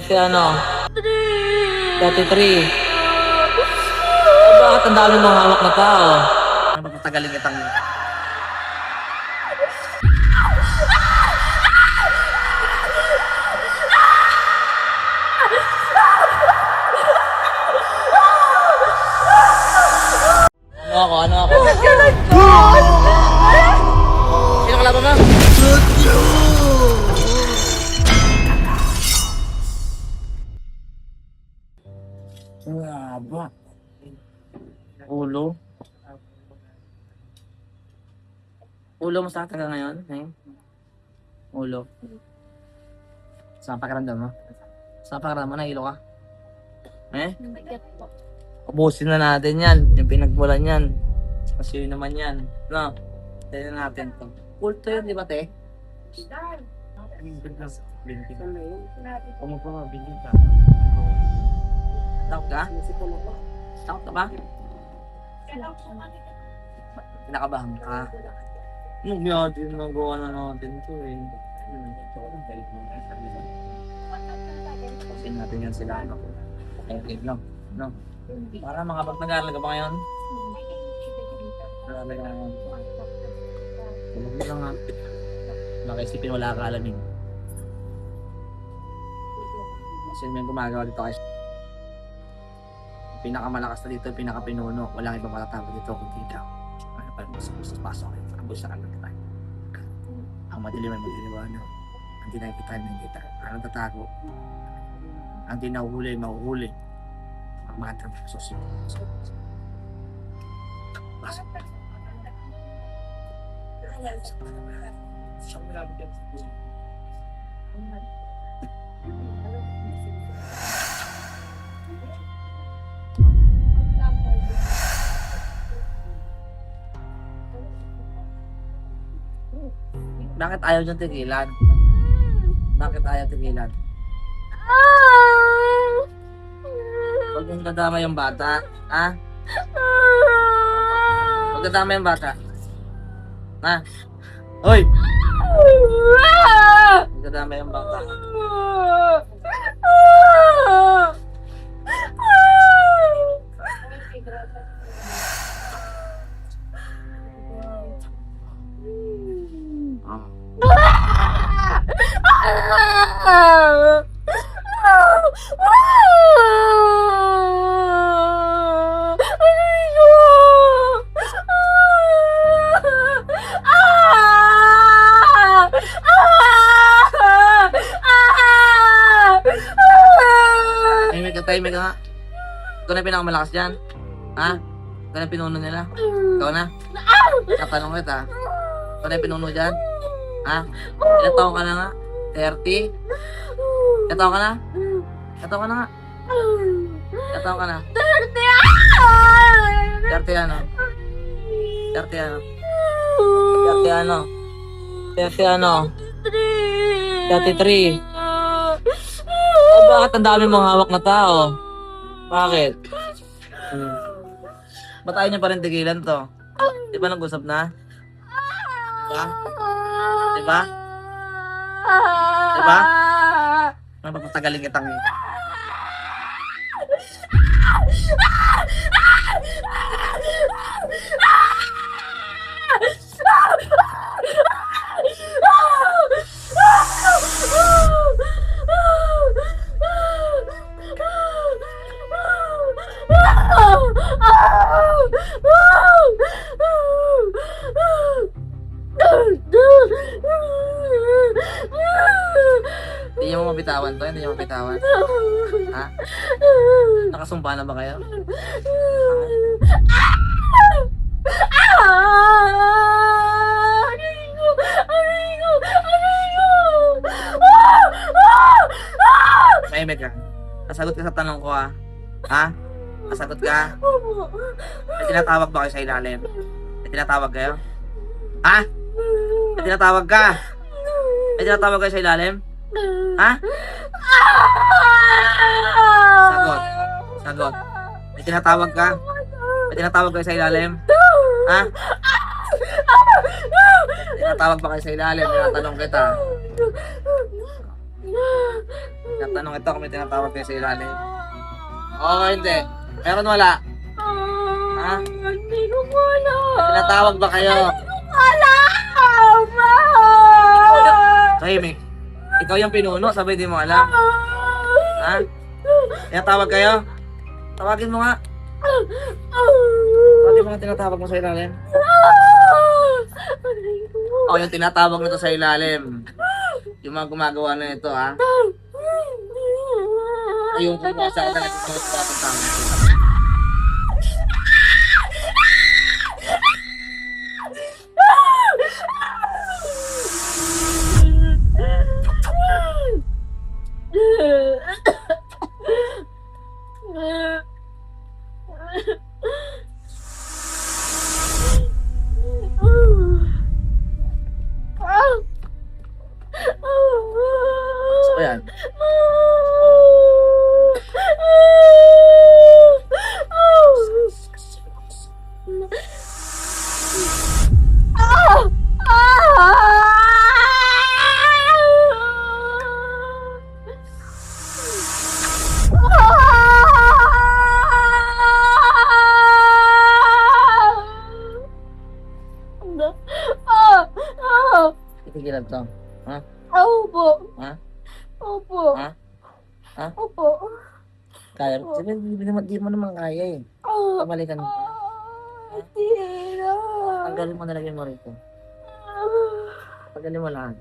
33. Bakit ang dami mong hawak na tao? Ano ba patagalin kitang... Ano ako? Sino kalaban mo? Haba. Ulo. Ulo mo sa taga ngayon? Ulo. Saan pakiramdam mo? Saan pakiramdam mo? Nahilo ka? Ubusin na natin yan. Yung pinagmulan yan. Kasi yun naman yan. No? Tignan natin to. Kulto yun, di ba, te? Umupo ka, bilhin ka. Takot ka? Takot ka ba? Kinakabahan ka. Anong yati yung nagawa na natin to eh. Pasin natin yan sila. Okay lang. No? Para makapag nag-aaral ka ba ngayon? Nag-aaral ka ngayon. Tulog mo lang ha. Makaisipin wala ka alamin. Kasi may gumagawa dito kayo. Pinakamalakas na dito, pinakapinuno. Walang ibang matatapos dito kundi ikaw. Ano pa rin sa pasok kayo? Ang busa ka lang tayo. Ang madilim ay madiliwanag. Ang di nakikita ay nakikita. Ang tatago. Ang di nahuhuli ay mahuhuli. Ang mga trabaho sa susunod. Pasok. Bakit ayaw niyang tigilan? Bakit ayaw tigilan? Huwag mong dadama yung bata. Ha? Huwag dadama yung bata. Ha? Hoy! Huwag dadama yung bata. Tahimik ka nga. Ikaw na yung pinakamalakas dyan. Ha? Ikaw na yung pinuno nila. Ikaw na. Natanong kita. Ikaw na yung pinuno dyan. Ha? Ilang taon ka na nga? 30? Ilang taon ka na? Ilang taon ka na nga? Ilang taon ka na? 30 ano? 30 ano? 30 ano? 30 ano? 33. Bakit ang dami mong hawak na tao? Bakit? Ba't ayaw niyo pa rin tigilan to? Di ba nag-usap na? Diba? Diba? Diba? Ano ba patagalin kitang... Hindi niyo mo mabitawan to? Hindi niyo mabitawan? Ha? Nakasumpa na ba kayo? Mahimik ka. Nasagot ka sa tanong ko ha? Ha? Nasagot ka? May tinatawag ba kayo sa ilalim? May tinatawag kayo? Ha? May tinatawag ka? May tinatawag kayo sa ilalim? Ha? Sagot. Sagot. May tinatawag ka? May tinatawag kayo sa ilalim? Ha? May tinatawag ba kayo sa ilalim? Tinatanong kita. Natanong ito kung may tinatawag kayo sa ilalim. Oo, hindi. Meron wala. Ha? Hindi ko po alam. Tinatawag ba kayo? Alam! Tahimik. Ikaw yung pinuno, sabay di mo alam. Ha? Tinatawag kayo? Tawagin mo nga. Tawagin mo nga tinatawag mo sa ilalim. O, yung tinatawag nito sa ilalim. Yung mga gumagawa na ito, ha? Ay, yung kumuha sa akin, nagsusunod sa akin sa akin. So, yan. Titigilan to. Ha? Opo. Ha? Opo. Ha? Ha? Opo. Kaya? Sabi, di mo naman kaya eh. Pamalikan mo. Tira. Tanggalin mo na lang yung mo rito. Tanggalin mo lahat.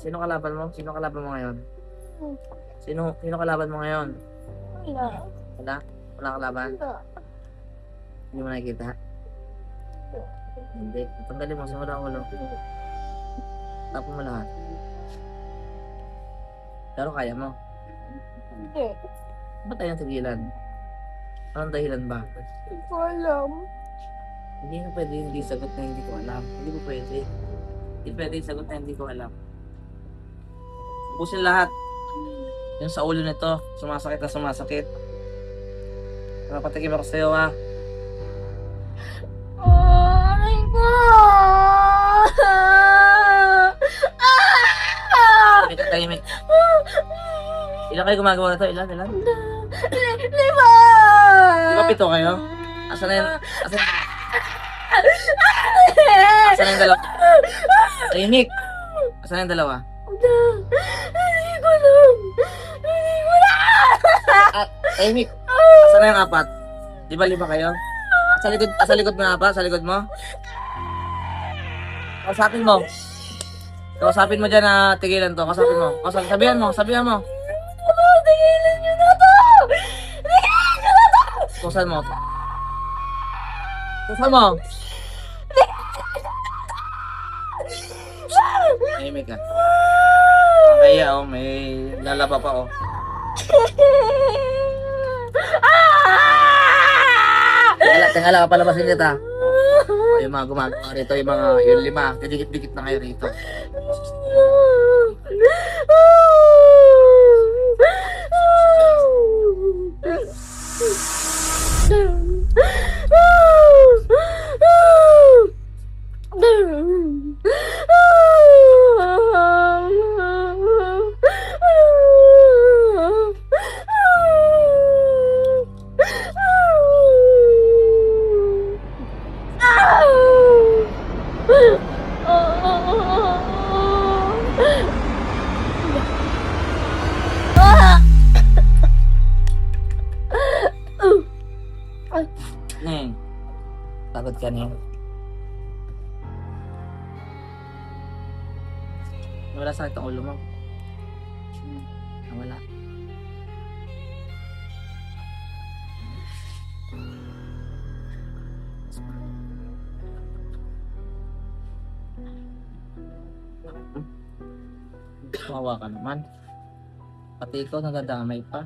Sino kalaban mo? Sino kalaban mo ngayon? Sino kalaban mo ngayon? Wala. Wala? Wala kalaban? Wala. Hindi mo nakikita? Hindi. Tanggalin mo. Simula ang ulo. Tapon mo lahat. Pero kaya mo. Hindi. Ba't tayo tigilan? Anong dahilan ba? Hindi ko alam. Hindi na pwede hindi sagot na hindi ko alam. Hindi ko pwede. Hindi pwede sagot na hindi ko alam. Ubusin lahat. Yung sa ulo nito, sumasakit na sumasakit. Napatikim ako sa'yo ha. Aray ko! Tahimik. Ilan kayo gumagawa na ito? Ilan? 5! Di ba 7 kayo? Asan na yun? Asan na yung dalawa? Tahimik! Asan na yung dalawa? Hindi ko alam. Hindi ko alam. Tahimik! Asan na yung 4? Di ba 5 kayo? Sa likod mo na 4? Sa likod mo? Kausapin mo. Kausapin mo dyan na tigilan to. Kausapin mo. Sabihan mo. Tigilan nyo na to! Tigilan nyo na to! Kusan mo. Kusan mo. Tahimik ka. Kaya may lalaba pa Tingala ka palabasin kita. Yung mga gumagawa rito, yung 5, didikit-dikit na kayo rito. Takot ka niya. Wala sakit ang ulo mo. Wala. Kawawa ka naman. Pati ikaw nadadamay pa.